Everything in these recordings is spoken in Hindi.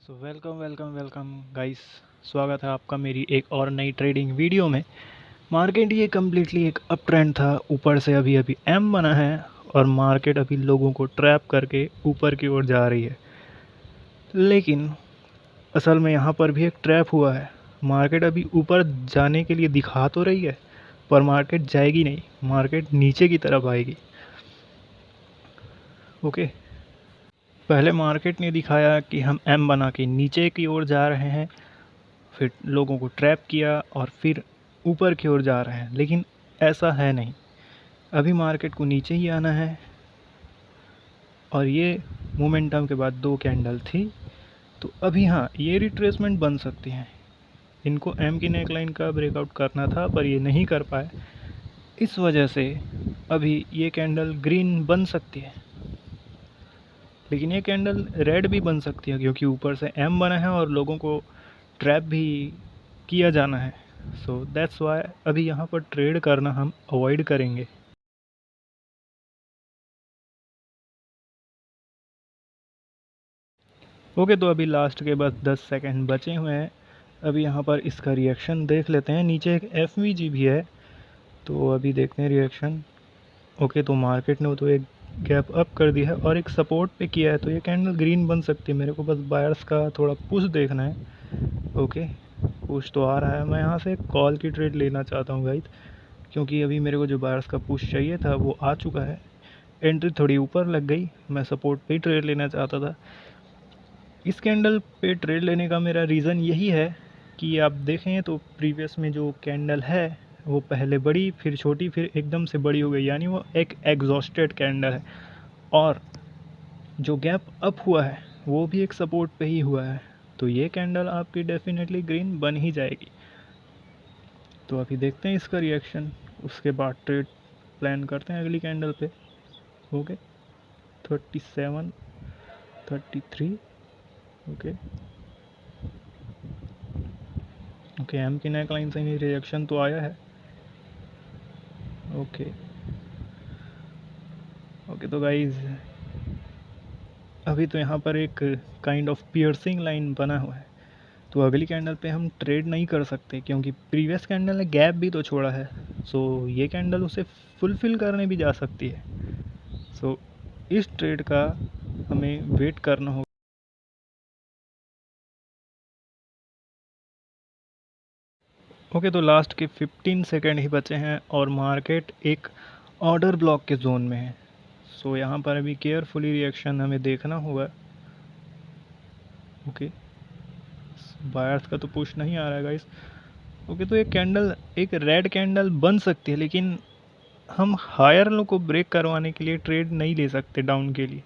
So welcome welcome welcome guys. स्वागत है आपका मेरी एक और नई ट्रेडिंग वीडियो में। मार्केट ये कम्प्लीटली एक अप ट्रेंड था, ऊपर से अभी अभी एम बना है और मार्केट अभी लोगों को ट्रैप करके ऊपर की ओर जा रही है। लेकिन असल में यहाँ पर भी एक ट्रैप हुआ है। मार्केट अभी ऊपर जाने के लिए दिखा तो रही है, पर मार्केट जाएगी नहीं, मार्केट नीचे की तरफ आएगी। ओके, पहले मार्केट ने दिखाया कि हम एम बना के नीचे की ओर जा रहे हैं, फिर लोगों को ट्रैप किया और फिर ऊपर की ओर जा रहे हैं, लेकिन ऐसा है नहीं। अभी मार्केट को नीचे ही आना है। और ये मोमेंटम के बाद दो कैंडल थी, तो अभी हाँ, ये रिट्रेसमेंट बन सकती हैं। इनको एम की नेकलाइन का ब्रेकआउट करना था, पर ये नहीं कर पाए। इस वजह से अभी ये कैंडल ग्रीन बन सकती है, लेकिन ये कैंडल रेड भी बन सकती है, क्योंकि ऊपर से एम बना है और लोगों को ट्रैप भी किया जाना है। सो दैट्स वाई अभी यहाँ पर ट्रेड करना हम अवॉइड करेंगे। ओके, तो अभी लास्ट के बस 10 सेकंड बचे हुए हैं। अभी यहाँ पर इसका रिएक्शन देख लेते हैं। नीचे एक एफ भी है, तो अभी देखते हैं रिएक्शन। ओके, तो मार्केट ने तो एक गैप अप कर दिया है और एक सपोर्ट पे किया है, तो ये कैंडल ग्रीन बन सकती है। मेरे को बस बायर्स का थोड़ा पुश देखना है। ओके, पुश तो आ रहा है। मैं यहाँ से कॉल की ट्रेड लेना चाहता हूँ गाइस, क्योंकि अभी मेरे को जो बायर्स का पुश चाहिए था वो आ चुका है। एंट्री थोड़ी ऊपर लग गई, मैं सपोर्ट पे ही ट्रेड लेना चाहता था। इस कैंडल पे ट्रेड लेने का मेरा रीज़न यही है कि आप देखें तो प्रीवियस में जो कैंडल है वो पहले बड़ी, फिर छोटी, फिर एकदम से बड़ी हो गई, यानी वो एक एग्जॉस्टेड कैंडल है। और जो गैप अप हुआ है वो भी एक सपोर्ट पे ही हुआ है, तो ये कैंडल आपकी डेफिनेटली ग्रीन बन ही जाएगी। तो अभी देखते हैं इसका रिएक्शन, उसके बाद ट्रेड प्लान करते हैं अगली कैंडल पे। ओके, 37, 33। ओके ओके, एम की नेक लाइन से ही रिएक्शन तो आया है। ओके ओके, तो गाइज अभी तो यहाँ पर एक काइंड ऑफ पियर्सिंग लाइन बना हुआ है, तो अगली कैंडल पे हम ट्रेड नहीं कर सकते, क्योंकि प्रीवियस कैंडल ने गैप भी तो छोड़ा है। सो ये कैंडल उसे फुलफिल करने भी जा सकती है। सो इस ट्रेड का हमें वेट करना होगा। ओके, तो लास्ट के 15 सेकेंड ही बचे हैं और मार्केट एक ऑर्डर ब्लॉक के जोन में है। सो यहाँ पर अभी केयरफुली रिएक्शन हमें देखना होगा। ओके, बायर्स का तो पुश नहीं आ रहा है गाइस। ओके, तो एक कैंडल, एक रेड कैंडल बन सकती है, लेकिन हम हायर लो को ब्रेक करवाने के लिए ट्रेड नहीं ले सकते डाउन के लिए,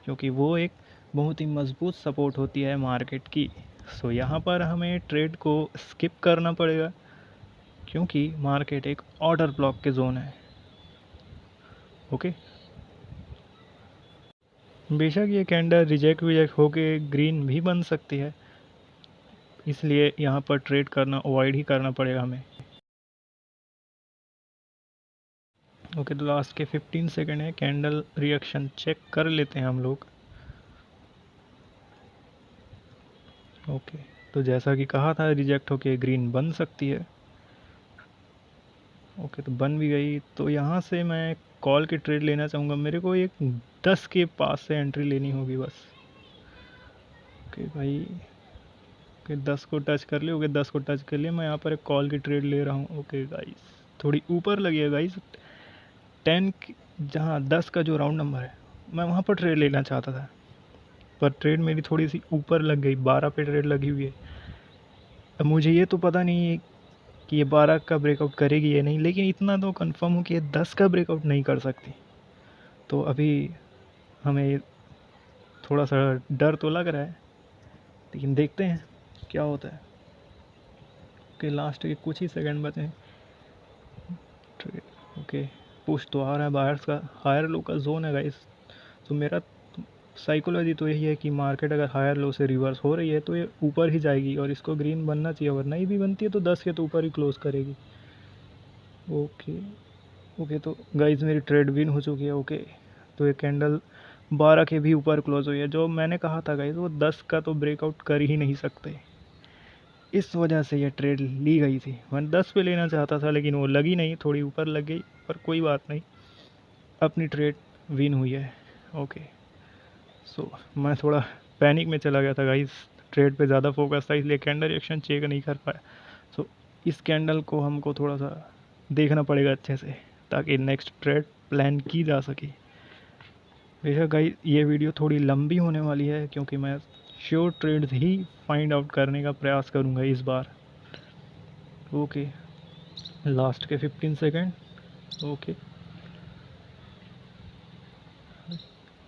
क्योंकि वो एक बहुत ही मजबूत सपोर्ट होती है मार्केट की। सो यहाँ पर हमें ट्रेड को स्किप करना पड़ेगा, क्योंकि मार्केट एक ऑर्डर ब्लॉक के जोन है। ओके, बेशक ये कैंडल रिजेक्ट विजेक्ट होके ग्रीन भी बन सकती है, इसलिए यहाँ पर ट्रेड करना अवॉइड ही करना पड़ेगा हमें। ओके, तो लास्ट के 15 सेकंड है, कैंडल रिएक्शन चेक कर लेते हैं हम लोग। ओके, तो जैसा कि कहा था, रिजेक्ट होके ग्रीन बन सकती है। ओके, तो बन भी गई, तो यहाँ से मैं कॉल की ट्रेड लेना चाहूँगा। मेरे को एक 10 के पास से एंट्री लेनी होगी बस। ओके भाई, ओके 10 को टच कर लिया। ओके, 10 को टच कर लिया, मैं यहाँ पर एक कॉल की ट्रेड ले रहा हूँ। ओके गाइस, थोड़ी ऊपर लगी है गाइस। 10, जहाँ 10 का जो राउंड नंबर है, मैं वहाँ पर ट्रेड लेना चाहता था, पर ट्रेड मेरी थोड़ी सी ऊपर लग गई। 12 पे ट्रेड लगी हुई है। अब मुझे ये तो पता नहीं है कि ये 12 का ब्रेकआउट करेगी या नहीं, लेकिन इतना तो कंफर्म हो कि ये 10 का ब्रेकआउट नहीं कर सकती। तो अभी हमें थोड़ा सा डर तो लग रहा है, लेकिन देखते हैं क्या होता है। ओके, लास्ट के कुछ ही सेकंड बचे हैं। ओके, पुश तो आ रहा है बायर्स का। हायर लो का जोन है गाइस, तो मेरा साइकोलॉजी तो यही है कि मार्केट अगर हायर लो से रिवर्स हो रही है तो ये ऊपर ही जाएगी और इसको ग्रीन बनना चाहिए, वरना ही भी बनती है तो 10 के तो ऊपर ही क्लोज करेगी। ओके ओके, तो गाइज मेरी ट्रेड विन हो चुकी है। ओके, तो ये कैंडल 12 के भी ऊपर क्लोज हुई है। जो मैंने कहा था गाइस, वो 10 का तो ब्रेकआउट कर ही नहीं सकते, इस वजह से ये ट्रेड ली गई थी। मैं 10 पे लेना चाहता था लेकिन वो लगी नहीं, थोड़ी ऊपर लग गई, पर कोई बात नहीं, अपनी ट्रेड विन हुई है। ओके, सो मैं थोड़ा पैनिक में चला गया था गाइस, ट्रेड पे ज़्यादा फोकस था, इसलिए कैंडल रिएक्शन चेक नहीं कर पाया। सो इस कैंडल को हमको थोड़ा सा देखना पड़ेगा अच्छे से, ताकि नेक्स्ट ट्रेड प्लान की जा सके। बेशक गाइस ये वीडियो थोड़ी लंबी होने वाली है, क्योंकि मैं श्योर ट्रेड्स ही फाइंड आउट करने का प्रयास करूँगा इस बार। ओके, लास्ट के 15 second. Okay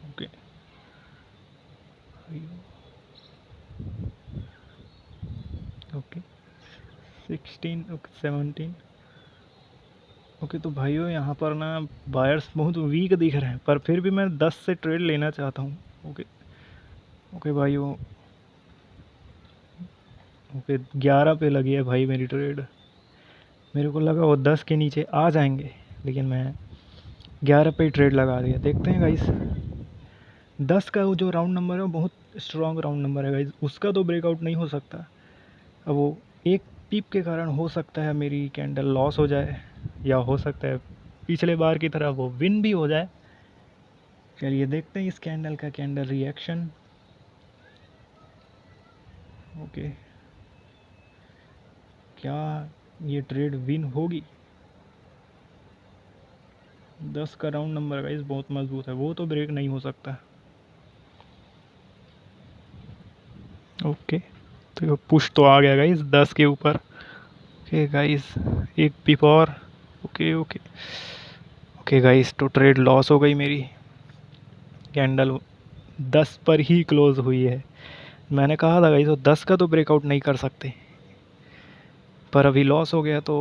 okay okay 16, okay 17। Okay, तो भाइयों यहाँ पर ना बायर्स बहुत वीक दिख रहे हैं, पर फिर भी मैं 10 से ट्रेड लेना चाहता हूँ। ओके ओके भाइयों, ओके 11 पे लगी है भाई मेरी ट्रेड। मेरे को लगा वो 10 के नीचे आ जाएंगे, लेकिन मैं 11 पे ही ट्रेड लगा दिया। देखते हैं गाइस, 10 का वो जो राउंड नंबर है वो बहुत स्ट्रॉन्ग राउंड नंबर है गाइस, उसका तो ब्रेकआउट नहीं हो सकता। अब वो एक पीप के कारण हो सकता है मेरी कैंडल लॉस हो जाए, या हो सकता है पिछले बार की तरह वो विन भी हो जाए। चलिए देखते हैं इस कैंडल का कैंडल रिएक्शन। ओके, क्या ये ट्रेड विन होगी? 10 का राउंड नंबर गाइस बहुत मजबूत है, वो तो ब्रेक नहीं हो सकता। ओके, तो ये पुश तो आ गया गाइस 10 के ऊपर। ओके गाइस, एक पिप और। ओके ओके ओके गाइस, तो ट्रेड लॉस हो गई मेरी, कैंडल 10 पर ही क्लोज हुई है। मैंने कहा था गाइस वो 10 का तो ब्रेकआउट नहीं कर सकते, पर अभी लॉस हो गया तो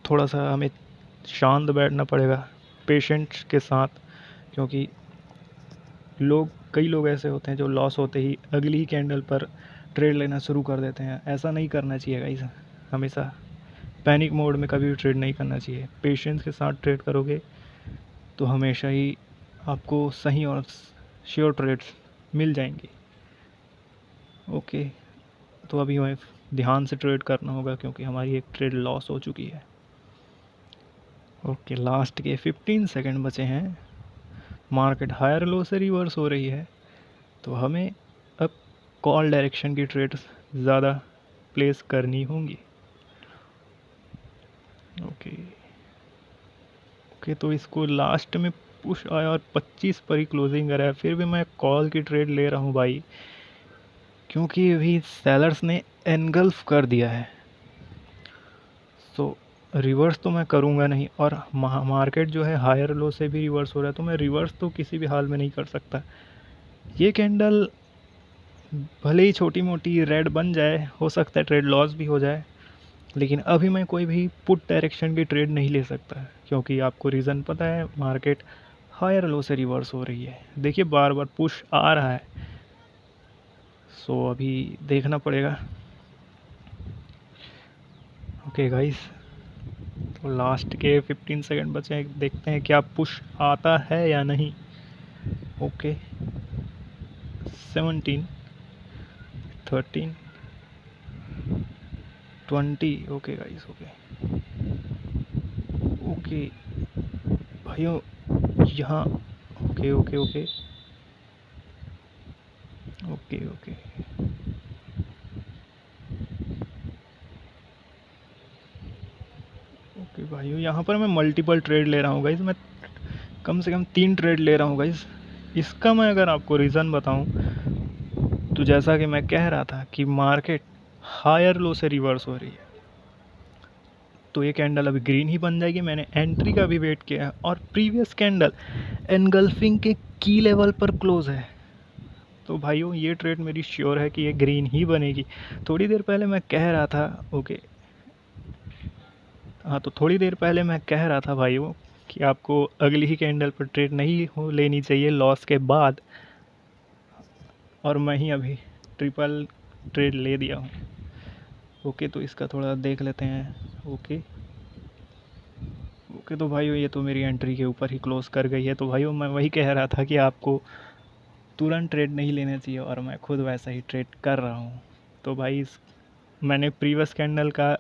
थोड़ा सा हमें शांत बैठना पड़ेगा, पेशेंस के साथ, क्योंकि कई लोग ऐसे होते हैं जो लॉस होते ही अगली ही कैंडल पर ट्रेड लेना शुरू कर देते हैं। ऐसा नहीं करना चाहिए गाइस, हमेशा पैनिक मोड में कभी भी ट्रेड नहीं करना चाहिए। पेशेंस के साथ ट्रेड करोगे तो हमेशा ही आपको सही और श्योर ट्रेड्स मिल जाएंगे। ओके, तो अभी हमें ध्यान से ट्रेड करना होगा, क्योंकि हमारी एक ट्रेड लॉस हो चुकी है। ओके, लास्ट के 15 सेकंड बचे हैं, मार्केट हायर लो से रिवर्स हो रही है, तो हमें अब कॉल डायरेक्शन की ट्रेड्स ज़्यादा प्लेस करनी होंगी। ओके ओके, तो इसको लास्ट में पुश आया और 25 पर ही क्लोजिंग करा है, फिर भी मैं कॉल की ट्रेड ले रहा हूँ भाई, क्योंकि अभी सेलर्स ने एनगल्फ कर दिया है। सो रिवर्स तो मैं करूँगा नहीं, और मार्केट जो है हायर लो से भी रिवर्स हो रहा है, तो मैं रिवर्स तो किसी भी हाल में नहीं कर सकता। ये कैंडल भले ही छोटी मोटी रेड बन जाए, हो सकता है ट्रेड लॉस भी हो जाए, लेकिन अभी मैं कोई भी पुट डायरेक्शन की ट्रेड नहीं ले सकता, क्योंकि आपको रीज़न पता है, मार्केट हायर लो से रिवर्स हो रही है। देखिए बार बार पुश आ रहा है, सो अभी देखना पड़ेगा। ओके गाइस, तो लास्ट के 15 सेकंड बचे हैं, देखते हैं क्या पुश आता है या नहीं। Okay 17, 13, 20। Okay guys, okay okay भाइयों यहाँ। Okay okay okay okay okay okay भाइयों, यहाँ पर मैं मल्टीपल ट्रेड ले रहा हूँ गाइस, मैं कम से कम 3 ट्रेड ले रहा हूँ गाइस। इसका मैं अगर आपको रीज़न बताऊँ, तो जैसा कि मैं कह रहा था कि मार्केट हायर लो से रिवर्स हो रही है, तो ये कैंडल अभी ग्रीन ही बन जाएगी। मैंने एंट्री का भी वेट किया है, और प्रीवियस कैंडल एनगल्फिंग के की लेवल पर क्लोज है, तो भाइयों ये ट्रेड मेरी श्योर है कि ये ग्रीन ही बनेगी। थोड़ी देर पहले मैं कह रहा था, ओके हाँ, तो थोड़ी देर पहले मैं कह रहा था भाइयों कि आपको अगली ही कैंडल पर ट्रेड नहीं हो लेनी चाहिए लॉस के बाद, और मैं ही अभी ट्रिपल ट्रेड ले दिया हूँ। ओके, तो इसका थोड़ा देख लेते हैं। ओके ओके, तो भाइयों ये तो मेरी एंट्री के ऊपर ही क्लोज कर गई है। तो भाइयों मैं वही कह रहा था कि आपको तुरंत ट्रेड नहीं लेना चाहिए, और मैं खुद वैसा ही ट्रेड कर रहा हूँ। तो भाई मैंने प्रीवियस कैंडल का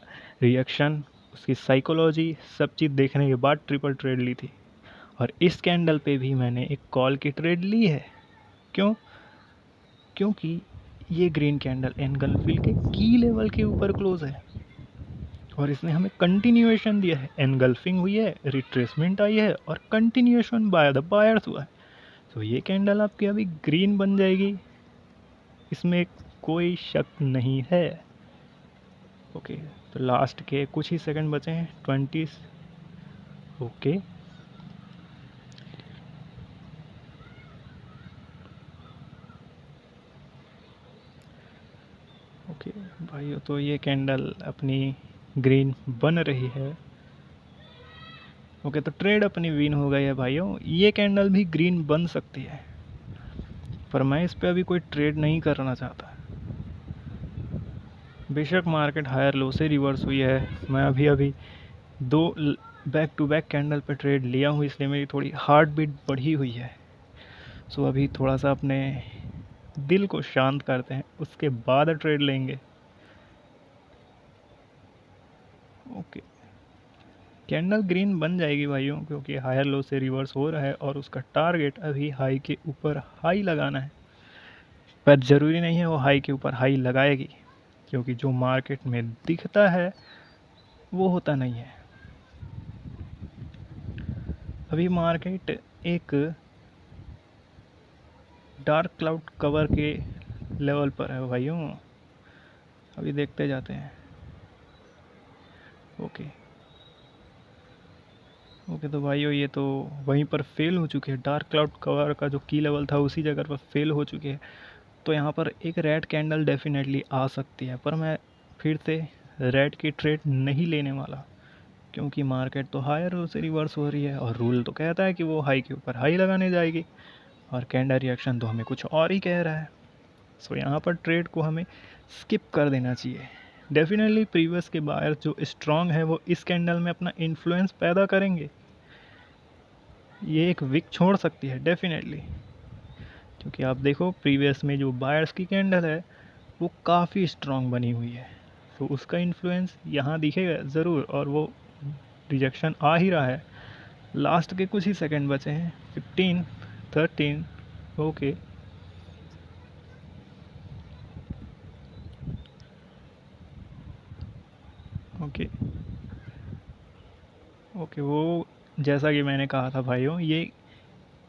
रिएक्शन, उसकी साइकोलॉजी, सब चीज़ देखने के बाद ट्रिपल ट्रेड ली थी। और इस कैंडल पे भी मैंने एक कॉल की ट्रेड ली है। क्यों? क्योंकि ये ग्रीन कैंडल एनगल्फिल के की लेवल के ऊपर क्लोज है, और इसने हमें कंटिन्यूएशन दिया है। एनगल्फिंग हुई है, रिट्रेसमेंट आई है, और कंटिन्यूएशन बाय द बायर्स हुआ है। तो ये कैंडल आपकी अभी ग्रीन बन जाएगी, इसमें कोई शक नहीं है। ओके, तो लास्ट के कुछ ही सेकंड बचे हैं, 20। ओके, ओके भाई, तो ये कैंडल अपनी ग्रीन बन रही है। ओके, तो ट्रेड अपनी विन हो गई है भाइयों। ये कैंडल भी ग्रीन बन सकती है, पर मैं इस पे अभी कोई ट्रेड नहीं करना चाहता। बेशक मार्केट हायर लो से रिवर्स हुई है, मैं अभी अभी दो बैक टू बैक कैंडल पे ट्रेड लिया हूँ, इसलिए मेरी थोड़ी हार्ट बीट बढ़ी हुई है। सो अभी थोड़ा सा अपने दिल को शांत करते हैं, उसके बाद ट्रेड लेंगे। ओके, कैंडल ग्रीन बन जाएगी भाइयों, क्योंकि हायर लो से रिवर्स हो रहा है और उसका टारगेट अभी हाई के ऊपर हाई लगाना है। पर ज़रूरी नहीं है वो हाई के ऊपर हाई लगाएगी, क्योंकि जो मार्केट में दिखता है वो होता नहीं है। अभी मार्केट एक डार्क क्लाउड कवर के लेवल पर है भाइयों, अभी देखते जाते हैं। ओके, ओके, तो भाइयों ये तो वहीं पर फेल हो चुके हैं। डार्क क्लाउड कवर का जो की लेवल था उसी जगह पर फेल हो चुके हैं। तो यहाँ पर एक रेड कैंडल डेफिनेटली आ सकती है, पर मैं फिर से रेड की ट्रेड नहीं लेने वाला, क्योंकि मार्केट तो हायर लो से रिवर्स हो रही है, और रूल तो कहता है कि वो हाई के ऊपर हाई लगाने जाएगी, और कैंडल रिएक्शन तो हमें कुछ और ही कह रहा है। सो यहाँ पर ट्रेड को हमें स्किप कर देना चाहिए। डेफिनेटली प्रीवियस के बायर जो स्ट्रांग है वो इस कैंडल में अपना इन्फ्लुएंस पैदा करेंगे। ये एक विक छोड़ सकती है डेफिनेटली, क्योंकि आप देखो प्रीवियस में जो बायर्स की कैंडल है वो काफ़ी स्ट्रांग बनी हुई है, तो उसका इन्फ्लुएंस यहाँ दिखेगा ज़रूर, और वो रिजेक्शन आ ही रहा है। लास्ट के कुछ ही सेकंड बचे हैं, 15, 13। ओके, ओके, ओके, वो जैसा कि मैंने कहा था भाइयों, ये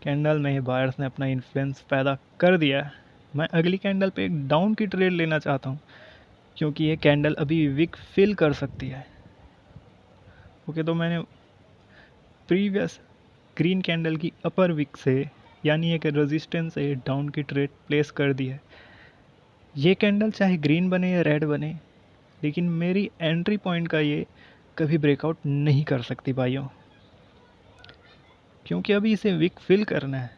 कैंडल में बायर्स ने अपना इन्फ्लुएंस पैदा कर दिया है। मैं अगली कैंडल पे एक डाउन की ट्रेड लेना चाहता हूँ, क्योंकि ये कैंडल अभी विक फिल कर सकती है। ओके, तो मैंने प्रीवियस ग्रीन कैंडल की अपर विक से, यानी एक रेजिस्टेंस से डाउन की ट्रेड प्लेस कर दी है। ये कैंडल चाहे ग्रीन बने या रेड बने, लेकिन मेरी एंट्री पॉइंट का ये कभी ब्रेकआउट नहीं कर सकती भाइयों, क्योंकि अभी इसे विक फिल करना है।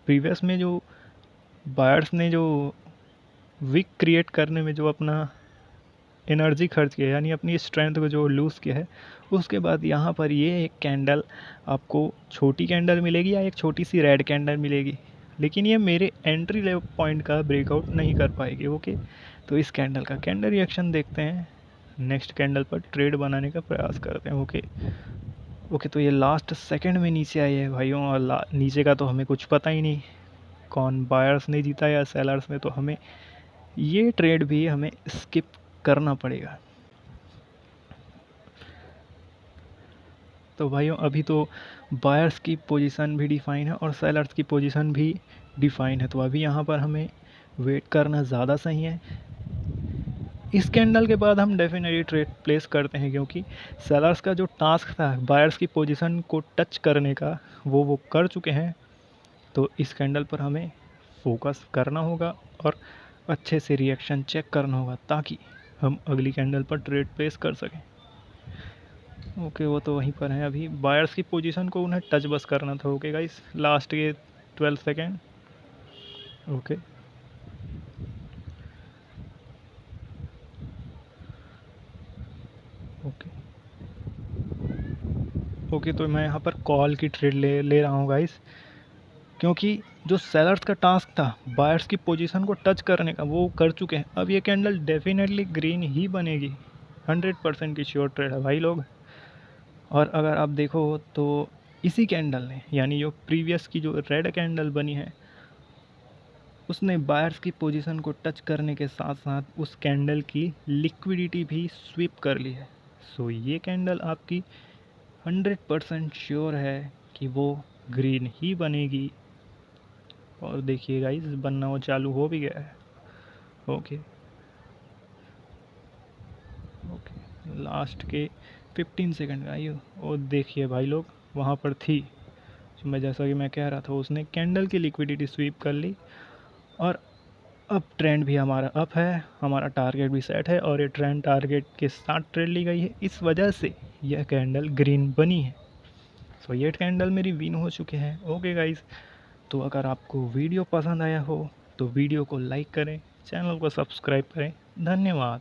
प्रीवियस में जो बायर्स ने जो विक क्रिएट करने में जो अपना एनर्जी खर्च किया, यानी अपनी स्ट्रेंथ को जो लूज़ किया है, उसके बाद यहाँ पर ये एक कैंडल आपको छोटी कैंडल मिलेगी या एक छोटी सी रेड कैंडल मिलेगी, लेकिन ये मेरे एंट्री लेवल पॉइंट का ब्रेकआउट नहीं कर पाएगी। ओके, तो इस कैंडल का कैंडल रिएक्शन देखते हैं, नेक्स्ट कैंडल पर ट्रेड बनाने का प्रयास करते हैं। ओके, ओके, तो ये लास्ट सेकंड में नीचे आई है भाइयों, और नीचे का तो हमें कुछ पता ही नहीं, कौन बायर्स ने जीता या सेलर्स ने, तो हमें ये ट्रेड भी हमें स्किप करना पड़ेगा। तो भाइयों अभी तो बायर्स की पोजीशन भी डिफाइन है और सेलर्स की पोजीशन भी डिफाइन है, तो अभी यहाँ पर हमें वेट करना ज़्यादा सही है। इस कैंडल के बाद हम डेफिनेटली ट्रेड प्लेस करते हैं, क्योंकि सेलर्स का जो टास्क था बायर्स की पोजीशन को टच करने का, वो कर चुके हैं। तो इस कैंडल पर हमें फोकस करना होगा और अच्छे से रिएक्शन चेक करना होगा, ताकि हम अगली कैंडल पर ट्रेड प्लेस कर सकें। ओके, वो तो वहीं पर है। अभी बायर्स की पोजीशन को उन्हें टच बस करना था। ओके गाइस, लास्ट के 12 सेकेंड। ओके, ओके, ओके, तो मैं यहाँ पर कॉल की ट्रेड ले रहा हूँ गाइस, क्योंकि जो सेलर्स का टास्क था बायर्स की पोजीशन को टच करने का, वो कर चुके हैं। अब ये कैंडल डेफिनेटली ग्रीन ही बनेगी, 100% की श्योर ट्रेड है भाई लोग। और अगर आप देखो तो इसी कैंडल ने, यानी जो प्रीवियस की जो रेड कैंडल बनी है, उसने बायर्स की पोजीशन को टच करने के साथ साथ उस कैंडल की लिक्विडिटी भी स्वीप कर ली है। सो ये कैंडल आपकी 100% श्योर है कि वो ग्रीन ही बनेगी। और देखिए गाइस, बनना वो चालू हो भी गया है। ओके ओके, लास्ट के 15 सेकंड का ये। और देखिए भाई लोग, वहाँ पर थी, मैं जैसा कि मैं कह रहा था, उसने कैंडल की लिक्विडिटी स्वीप कर ली। और अब ट्रेंड भी हमारा अप है, हमारा टारगेट भी सेट है, और ये ट्रेंड टारगेट के साथ ट्रेड ली गई है, इस वजह से यह कैंडल ग्रीन बनी है। सो ये कैंडल मेरी विन हो चुके हैं। ओके गाइस, तो अगर आपको वीडियो पसंद आया हो तो वीडियो को लाइक करें, चैनल को सब्सक्राइब करें। धन्यवाद।